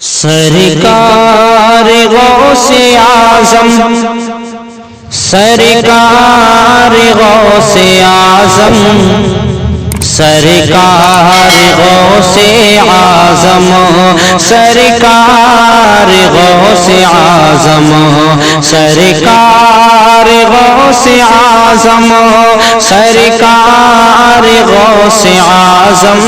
سرکار غوث اعظم، سرکار غوث اعظم، سرکار غوث اعظم، سرکار غوث اعظم، سرکار غوث اعظم، سرکار غوث اعظم،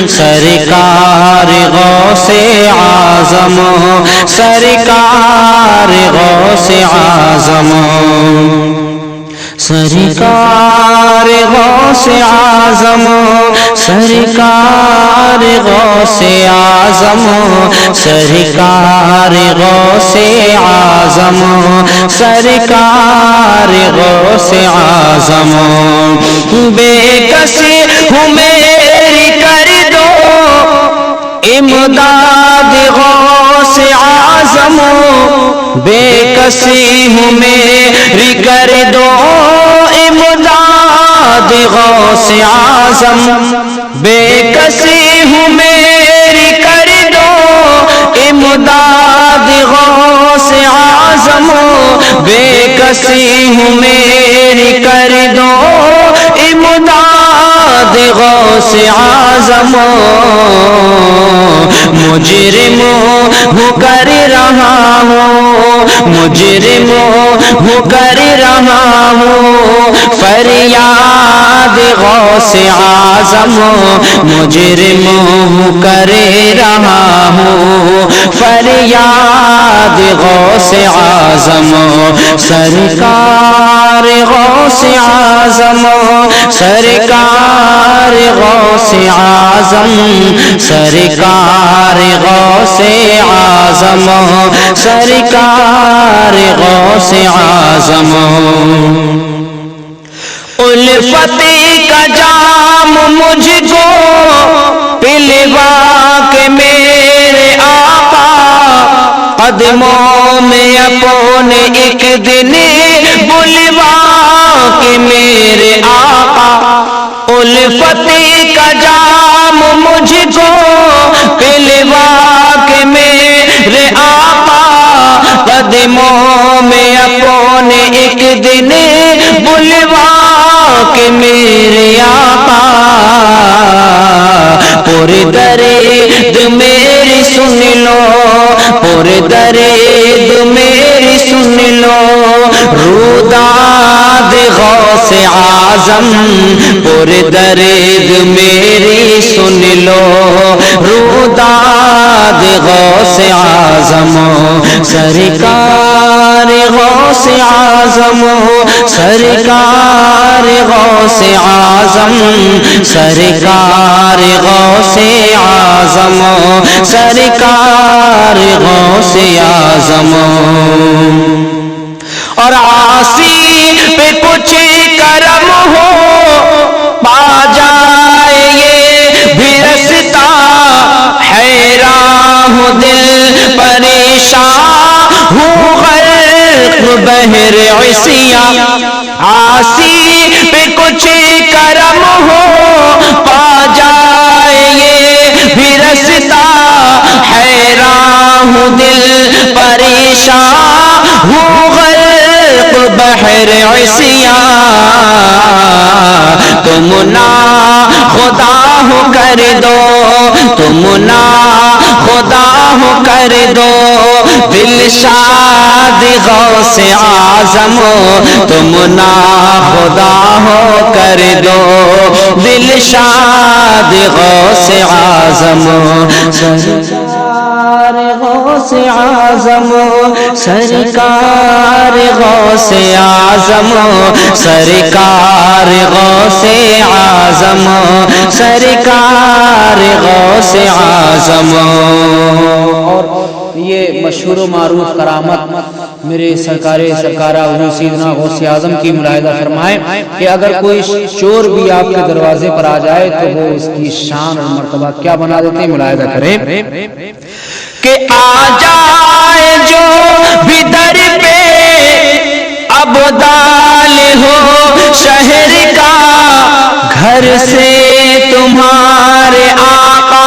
سرکار غوث اعظم، سرکار غوث اعظم، سرکار غوث اعظم، سرکار غوث اعظم، سرکار غوث اعظم، سرکار غوث اعظم، بے کسی ہوں میری کر دو امداد غوث اعظم، بے کسی ہوں میری کر دو امداد غوث اعظم، بے کسی ہوں میری کر دو امداد غوث اعظم، بے کسی ہوں میری کر دو امداد غوث اعظم، مجرم ہو کر رہا ہوں، مجرم ہو کر رہا ہوں فریاد غوث اعظم، مجرم ہو کر رہا ہوں فریاد غوث اعظم، سرکار غوث اعظم، سرکار غوث اعظم، سرکار غوث اعظم، سرکار غوث اعظم، الفت کا جام مجھ کو پلوا کے میرے آقا قدموں میں اپنے ایک دن بلوا کے میرے آقا، الفت کا جام مجھ کو پلوا کے میرے آقا قدموں میں اپنے ایک دن بلوا کہ میرے آقا، پورے درد میری سن لو، پورے درد میری سن لو، روداد غوث اعظم، پورے درد میری سن لو، روداد غوث اعظم، سرکار غوث اعظم، سرکار غوث اعظم، سرکار غوث اعظم، سرکار غوث اعظم، اور عاصی پہ کچھ کرم ہو پا جائے یہ بھی رستا، حیران ہوں دل پریشان ہوں غرق بحر عصیاں، عاصی پہ کچھ کرم ہو پا جائے یہ بھی رستا، حیران ہوں دل پریشان ہوں غرق بحر عصیاں، تم نا خدا ہو کر دو، تم نا خدا ہو کر دو دلشاد غوث اعظم، تم نا خدا ہو کر دو دلشاد غوث اعظم، سرکار غوث اعظم، سرکار غوث اعظم، سرکار غوث اعظم، سرکار غوث اعظم، اور یہ مشہور و معروف کرامت میرے سرکارہ حضور سیدنا غوث اعظم کی ملاحظہ فرمائیں کہ اگر کوئی چور بھی آپ کے دروازے پر آ جائے تو وہ اس کی شان اور مرتبہ کیا بنا دیتے ہیں، ملاحظہ کریں کہ آ جائے جو بھی در پہ ابدال ہو شہر کا، گھر سے تمہارے آقا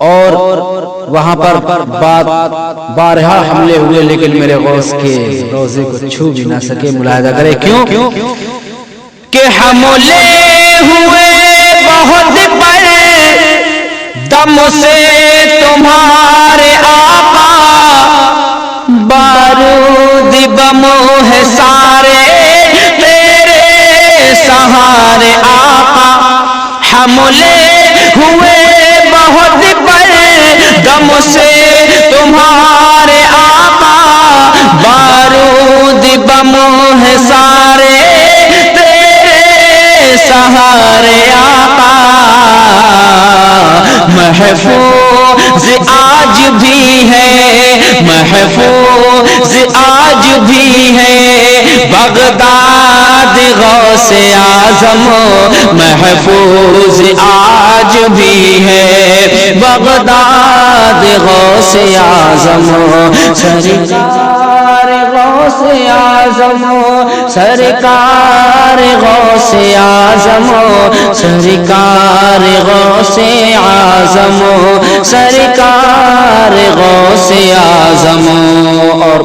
اور وہاں پر بارہا حملے ہوئے لیکن میرے غوث کے روزے کو چھو بھی نہ سکے. ملاحظہ کرے کیوں کہ حملے ہوئے بہت بڑے دم سے تمہارے آقا، بارود بموں ہے سارے تیرے سہارے آقا. حملے ہوئے بہت بڑے دم سے تمہارے آقا، بارود بموں ہے سارے تیرے سہارے آقا. محفوظ آج بھی ہے، محفوظ آج بھی ہے بغداد غوث اعظم، محفوظ آج بھی ہے بغداد غوث اعظم. سرکار غوث اعظم، سرکار غوث اعظم، سرکار غوث اعظم، سرکار غوث اعظم. اور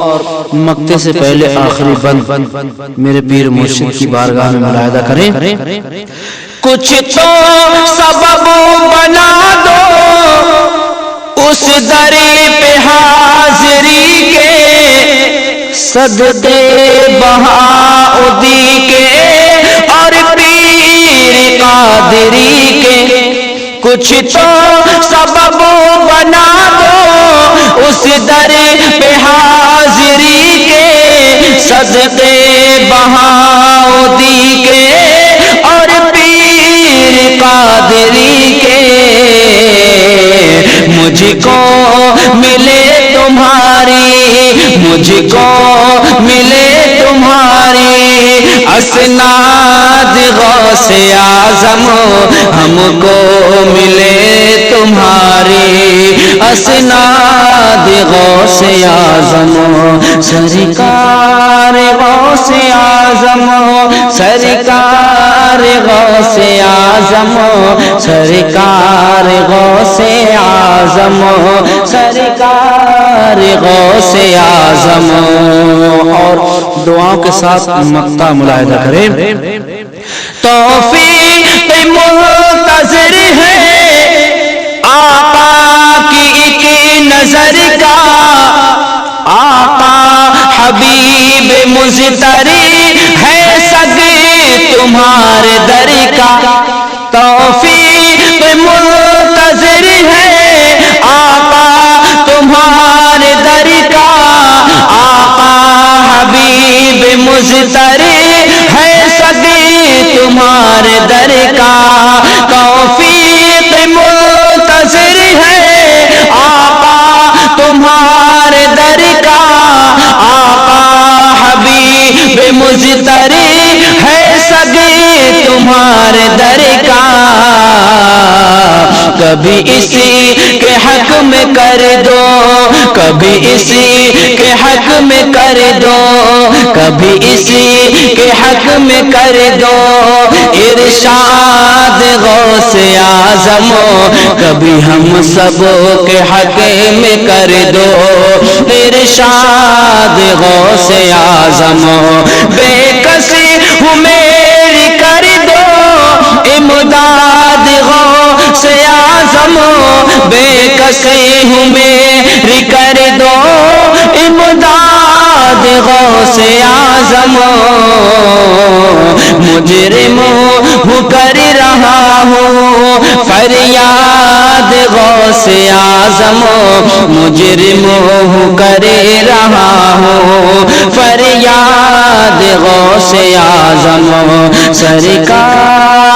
مکتے سے پہلے آخری بند میرے پیر مرشد کی بارگاہ میں ملاحظہ کریں. کچھ تو سبب بنا دو اس دری پہ حاضری کے، صدقے بہاؤدی کے اور پیر قادری کے. کچھ تو سبب بنا دو اس در پہ حاضری کے، صدقے بہاؤدی کے اور پیر قادری کے. مجھ کو ملے تمہاری، مجھ کو ملے تمہاری اسناد غوث اعظم، ہم کو ملے تمہاری اسناد غوث اعظم. سرکار غوث اعظم، سرکار غوث اعظم، سرکار غوث اعظم، سرکار غوث اعظم. اور دعاؤں کے ساتھ مقطع ملاحظہ کریں. توفیق منتظر ہے آقا کی ایک نظر کا، آقا حبیب مزتری ہے سگے تمہارے در کا. توفیق منتظر ہے آقا تمہارے در کا، آقا حبیب مزتری ہے سگے تمہارے در کا. توفیق منتظر ہے آقا تمہارے در کا، آقا حبیب مزتری ہے سگے تمہارے در کا. کبھی اسی کے حق میں کر دو، کبھی اسی کے حق میں کر دو، کبھی اسی کے حق میں کر دو ارشاد غوث اعظم، کبھی ہم سب کے حق میں کر دو ارشاد غوث اعظم. بے کسی ہوں میری کر دو امداد غوث اعظم، بے کسی ہوں میری کر دو امداد غوث اعظم. مجرم ہوں کر رہا ہوں فریاد غوث اعظم، مجرم ہوں کر رہا ہوں فریاد غوث اعظم. سرکار